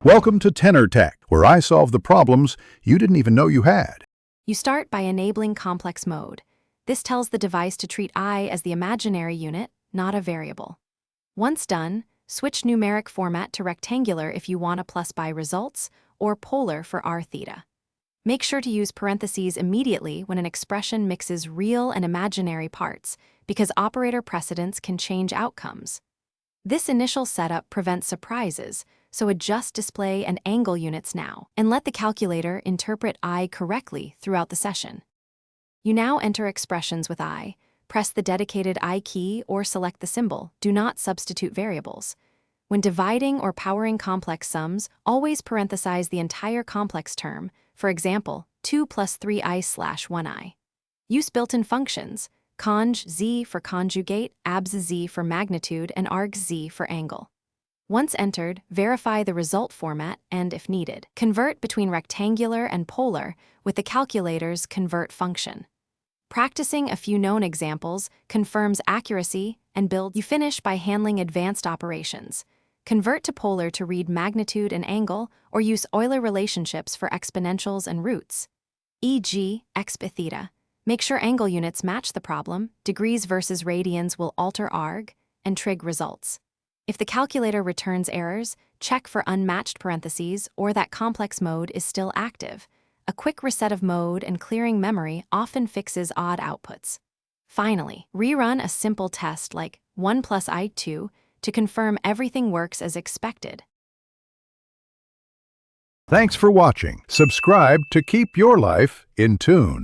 Welcome to Tenor Tech, where I solve the problems you didn't even know you had. You start by enabling complex mode. This tells the device to treat I as the imaginary unit, not a variable. Once done, switch numeric format to rectangular if you want a plus by results, or polar for r theta. Make sure to use parentheses immediately when an expression mixes real and imaginary parts, because operator precedence can change outcomes. This initial setup prevents surprises, so adjust display and angle units now, and let the calculator interpret I correctly throughout the session. You now enter expressions with I. Press the dedicated I key or select the symbol. Do not substitute variables. When dividing or powering complex sums, always parenthesize the entire complex term, for example, 2 plus 3i/1i. Use built-in functions, conj z for conjugate, abs z for magnitude, and arg z for angle. Once entered, verify the result format and, if needed, convert between rectangular and polar with the calculator's convert function. Practicing a few known examples confirms accuracy and builds. You finish by handling advanced operations. Convert to polar to read magnitude and angle, or use Euler relationships for exponentials and roots. E.g., exp theta. Make sure angle units match the problem, degrees versus radians will alter arg, and trig results. If the calculator returns errors, check for unmatched parentheses or that complex mode is still active. A quick reset of mode and clearing memory often fixes odd outputs. Finally, rerun a simple test like 1 plus I2 to confirm everything works as expected. Thanks for watching. Subscribe to keep your life in tune.